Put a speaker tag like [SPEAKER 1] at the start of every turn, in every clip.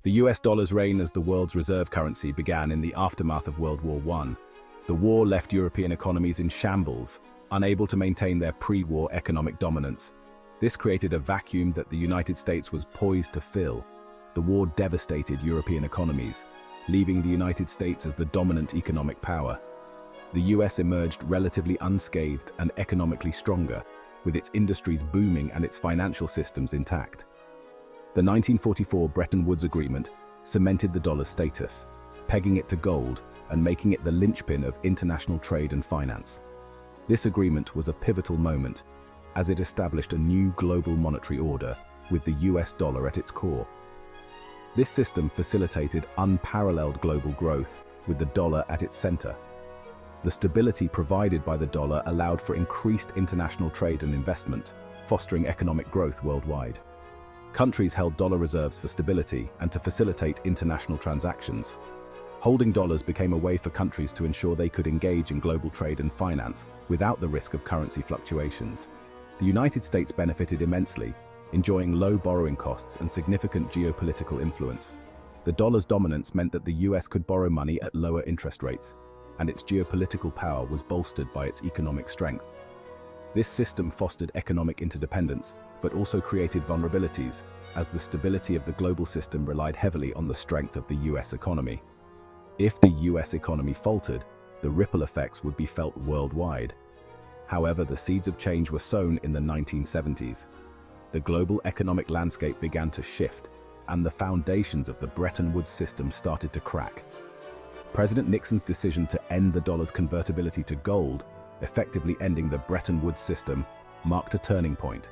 [SPEAKER 1] The US dollar's reign as the world's reserve currency began in the aftermath of World War I. The war left European economies in shambles, unable to maintain their pre-war economic dominance. This created a vacuum that the United States was poised to fill. The war devastated European economies, leaving the United States as the dominant economic power. The US emerged relatively unscathed and economically stronger, with its industries booming and its financial systems intact. The 1944 Bretton Woods Agreement cemented the dollar's status, pegging it to gold and making it the linchpin of international trade and finance. This agreement was a pivotal moment, as it established a new global monetary order with the US dollar at its core. This system facilitated unparalleled global growth, with the dollar at its center. The stability provided by the dollar allowed for increased international trade and investment, fostering economic growth worldwide. Countries held dollar reserves for stability and to facilitate international transactions. Holding dollars became a way for countries to ensure they could engage in global trade and finance without the risk of currency fluctuations. The United States benefited immensely, enjoying low borrowing costs and significant geopolitical influence. The dollar's dominance meant that the US could borrow money at lower interest rates, and its geopolitical power was bolstered by its economic strength. This system fostered economic interdependence, but also created vulnerabilities, as the stability of the global system relied heavily on the strength of the US economy. If the US economy faltered, the ripple effects would be felt worldwide. However, the seeds of change were sown in the 1970s. The global economic landscape began to shift, and the foundations of the Bretton Woods system started to crack. President Nixon's decision to end the dollar's convertibility to gold, effectively ending the Bretton Woods system, marked a turning point.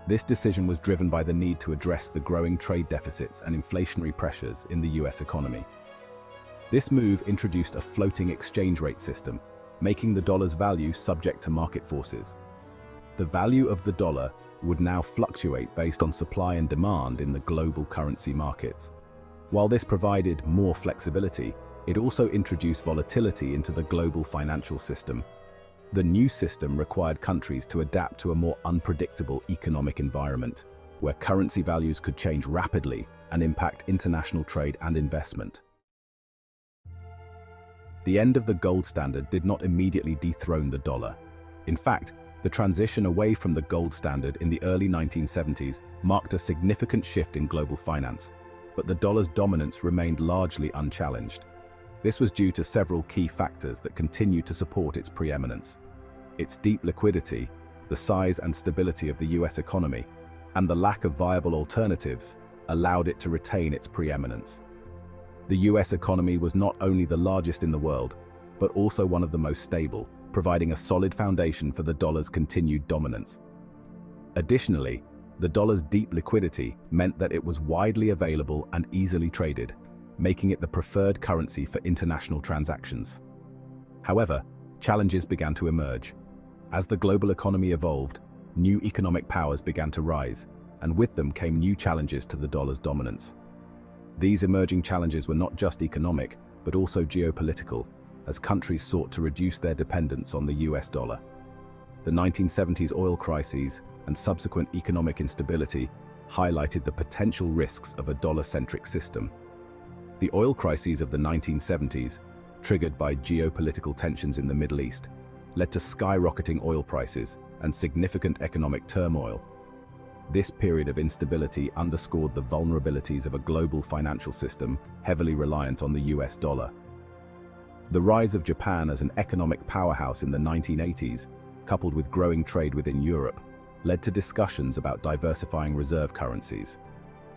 [SPEAKER 1] This decision was driven by the need to address the growing trade deficits and inflationary pressures in the US economy. This move introduced a floating exchange rate system, making the dollar's value subject to market forces. The value of the dollar would now fluctuate based on supply and demand in the global currency markets. While this provided more flexibility, it also introduced volatility into the global financial system. The new system required countries to adapt to a more unpredictable economic environment, where currency values could change rapidly and impact international trade and investment. The end of the gold standard did not immediately dethrone the dollar. In fact, the transition away from the gold standard in the early 1970s marked a significant shift in global finance, but the dollar's dominance remained largely unchallenged. This was due to several key factors that continued to support its preeminence. Its deep liquidity, the size and stability of the US economy, and the lack of viable alternatives allowed it to retain its preeminence. The US economy was not only the largest in the world, but also one of the most stable, providing a solid foundation for the dollar's continued dominance. Additionally, the dollar's deep liquidity meant that it was widely available and easily traded, making it the preferred currency for international transactions. However, challenges began to emerge. As the global economy evolved, new economic powers began to rise, and with them came new challenges to the dollar's dominance. These emerging challenges were not just economic, but also geopolitical, as countries sought to reduce their dependence on the US dollar. The 1970s oil crises and subsequent economic instability highlighted the potential risks of a dollar-centric system. The oil crises of the 1970s, triggered by geopolitical tensions in the Middle East, led to skyrocketing oil prices and significant economic turmoil. This period of instability underscored the vulnerabilities of a global financial system heavily reliant on the US dollar. The rise of Japan as an economic powerhouse in the 1980s, coupled with growing trade within Europe, led to discussions about diversifying reserve currencies.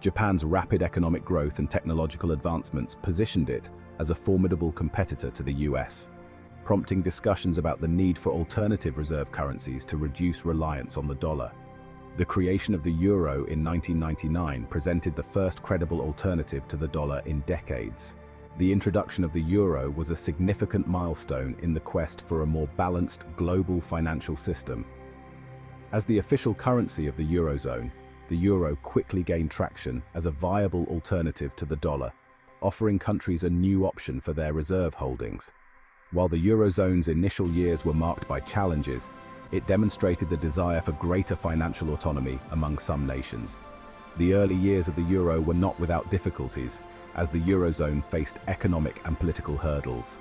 [SPEAKER 1] Japan's rapid economic growth and technological advancements positioned it as a formidable competitor to the US, prompting discussions about the need for alternative reserve currencies to reduce reliance on the dollar. The creation of the euro in 1999 presented the first credible alternative to the dollar in decades. The introduction of the euro was a significant milestone in the quest for a more balanced global financial system. As the official currency of the Eurozone, the euro quickly gained traction as a viable alternative to the dollar, offering countries a new option for their reserve holdings. While the Eurozone's initial years were marked by challenges, it demonstrated the desire for greater financial autonomy among some nations. The early years of the euro were not without difficulties, as the eurozone faced economic and political hurdles.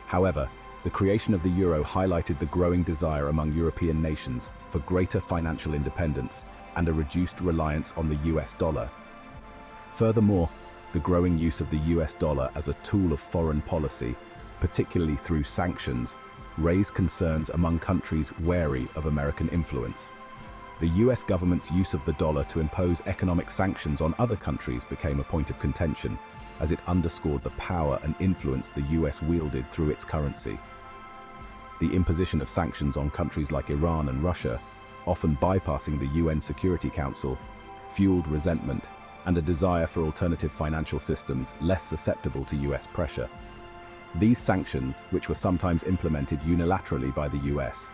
[SPEAKER 1] However, the creation of the euro highlighted the growing desire among European nations for greater financial independence and a reduced reliance on the US dollar. Furthermore, the growing use of the US dollar as a tool of foreign policy, particularly through sanctions, raised concerns among countries wary of American influence. The US government's use of the dollar to impose economic sanctions on other countries became a point of contention, as it underscored the power and influence the US wielded through its currency. The imposition of sanctions on countries like Iran and Russia, often bypassing the UN Security Council, fueled resentment and a desire for alternative financial systems less susceptible to US pressure. These sanctions, which were sometimes implemented unilaterally by the US,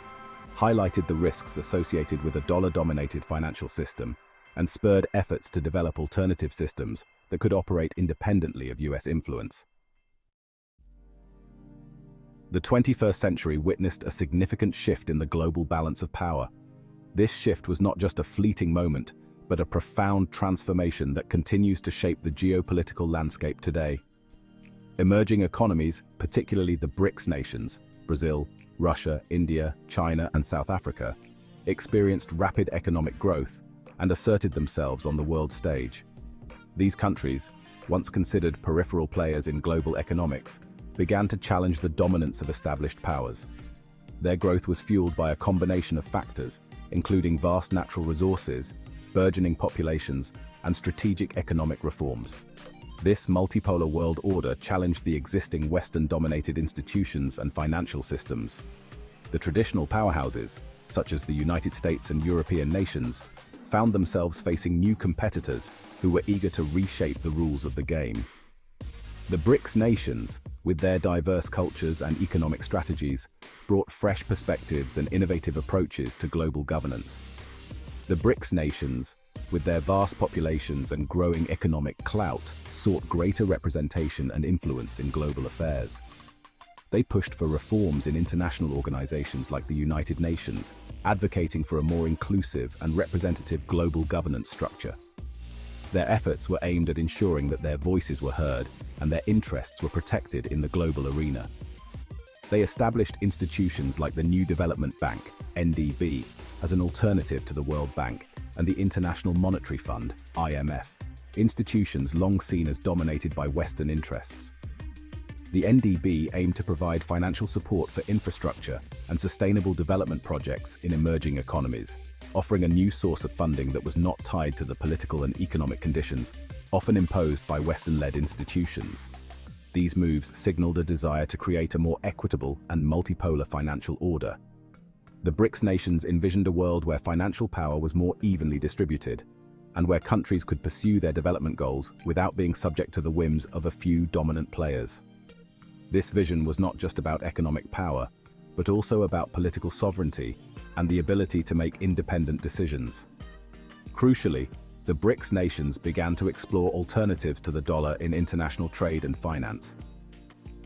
[SPEAKER 1] highlighted the risks associated with a dollar-dominated financial system and spurred efforts to develop alternative systems that could operate independently of US influence. The 21st century witnessed a significant shift in the global balance of power. This shift was not just a fleeting moment, but a profound transformation that continues to shape the geopolitical landscape today. Emerging economies, particularly the BRICS nations, Brazil, Russia, India, China, and South Africa, experienced rapid economic growth and asserted themselves on the world stage. These countries, once considered peripheral players in global economics, began to challenge the dominance of established powers. Their growth was fueled by a combination of factors, including vast natural resources, burgeoning populations, and strategic economic reforms. This multipolar world order challenged the existing Western-dominated institutions and financial systems. The traditional powerhouses, such as the United States and European nations, found themselves facing new competitors who were eager to reshape the rules of the game. The BRICS nations, with their diverse cultures and economic strategies, brought fresh perspectives and innovative approaches to global governance. The BRICS nations, with their vast populations and growing economic clout, sought greater representation and influence in global affairs. They pushed for reforms in international organizations like the United Nations, advocating for a more inclusive and representative global governance structure. Their efforts were aimed at ensuring that their voices were heard and their interests were protected in the global arena. They established institutions like the New Development Bank, NDB, as an alternative to the World Bank, and the International Monetary Fund, IMF, institutions long seen as dominated by Western interests. The NDB aimed to provide financial support for infrastructure and sustainable development projects in emerging economies, offering a new source of funding that was not tied to the political and economic conditions often imposed by Western-led institutions. These moves signaled a desire to create a more equitable and multipolar financial order. The BRICS nations envisioned a world where financial power was more evenly distributed, and where countries could pursue their development goals without being subject to the whims of a few dominant players. This vision was not just about economic power, but also about political sovereignty and the ability to make independent decisions. Crucially, the BRICS nations began to explore alternatives to the dollar in international trade and finance.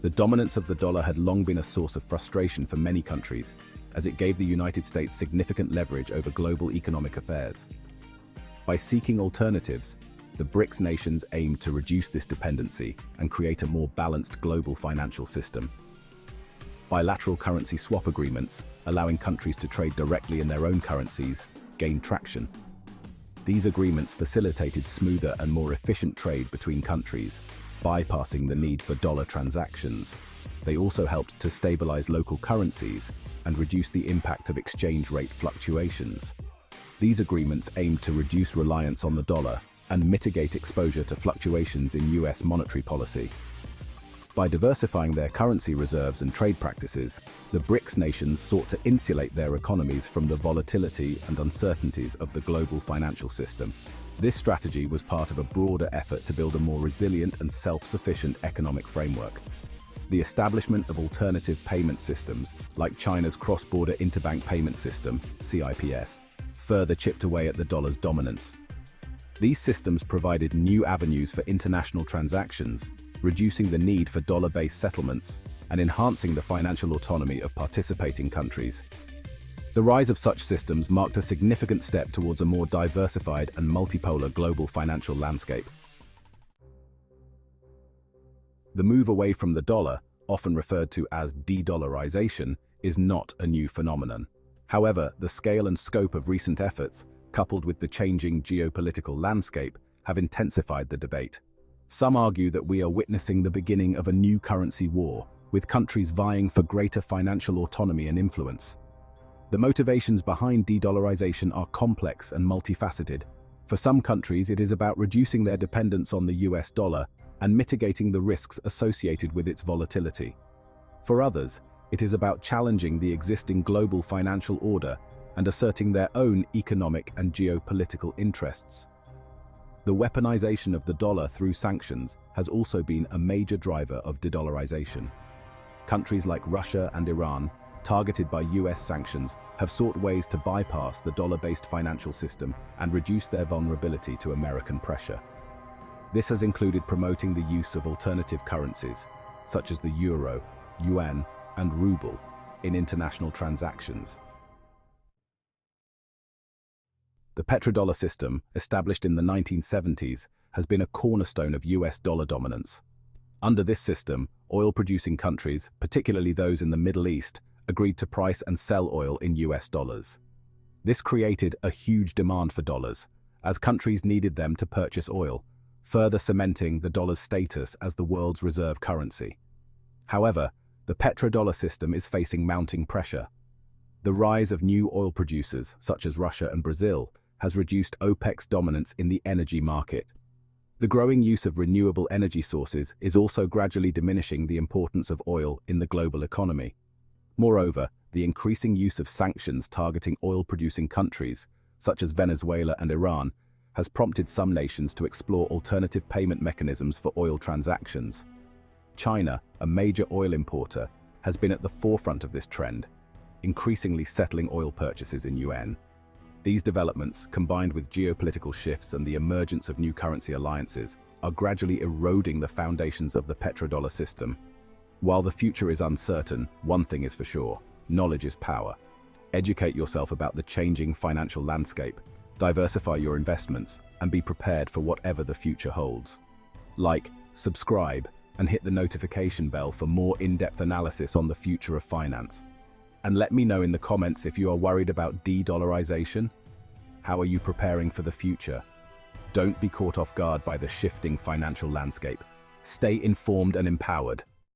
[SPEAKER 1] The dominance of the dollar had long been a source of frustration for many countries, as it gave the United States significant leverage over global economic affairs. By seeking alternatives, the BRICS nations aimed to reduce this dependency and create a more balanced global financial system. Bilateral currency swap agreements, allowing countries to trade directly in their own currencies, gained traction. These agreements facilitated smoother and more efficient trade between countries, bypassing the need for dollar transactions. They also helped to stabilize local currencies and reduce the impact of exchange rate fluctuations. These agreements aimed to reduce reliance on the dollar and mitigate exposure to fluctuations in US monetary policy. By diversifying their currency reserves and trade practices, the BRICS nations sought to insulate their economies from the volatility and uncertainties of the global financial system. This strategy was part of a broader effort to build a more resilient and self-sufficient economic framework. The establishment of alternative payment systems, like China's cross-border interbank payment system, CIPS, further chipped away at the dollar's dominance. These systems provided new avenues for international transactions, reducing the need for dollar-based settlements and enhancing the financial autonomy of participating countries. The rise of such systems marked a significant step towards a more diversified and multipolar global financial landscape. The move away from the dollar, often referred to as de-dollarization, is not a new phenomenon. However, the scale and scope of recent efforts, coupled with the changing geopolitical landscape, have intensified the debate. Some argue that we are witnessing the beginning of a new currency war, with countries vying for greater financial autonomy and influence. The motivations behind de-dollarization are complex and multifaceted. For some countries, it is about reducing their dependence on the US dollar and mitigating the risks associated with its volatility. For others, it is about challenging the existing global financial order and asserting their own economic and geopolitical interests. The weaponization of the dollar through sanctions has also been a major driver of de-dollarization. Countries like Russia and Iran, targeted by US sanctions, have sought ways to bypass the dollar-based financial system and reduce their vulnerability to American pressure. This has included promoting the use of alternative currencies, such as the euro, yuan, and ruble, in international transactions. The petrodollar system, established in the 1970s, has been a cornerstone of US dollar dominance. Under this system, oil-producing countries, particularly those in the Middle East, agreed to price and sell oil in US dollars. This created a huge demand for dollars, as countries needed them to purchase oil, further cementing the dollar's status as the world's reserve currency. However, the petrodollar system is facing mounting pressure. The rise of new oil producers, such as Russia and Brazil, has reduced OPEC's dominance in the energy market. The growing use of renewable energy sources is also gradually diminishing the importance of oil in the global economy. Moreover, the increasing use of sanctions targeting oil-producing countries, such as Venezuela and Iran, has prompted some nations to explore alternative payment mechanisms for oil transactions. China, a major oil importer, has been at the forefront of this trend, increasingly settling oil purchases in yuan. These developments, combined with geopolitical shifts and the emergence of new currency alliances, are gradually eroding the foundations of the petrodollar system. While the future is uncertain, one thing is for sure: knowledge is power. Educate yourself about the changing financial landscape, diversify your investments, and be prepared for whatever the future holds. Like, subscribe, and hit the notification bell for more in-depth analysis on the future of finance. And let me know in the comments if you are worried about de-dollarization. How are you preparing for the future? Don't be caught off guard by the shifting financial landscape. Stay informed and empowered.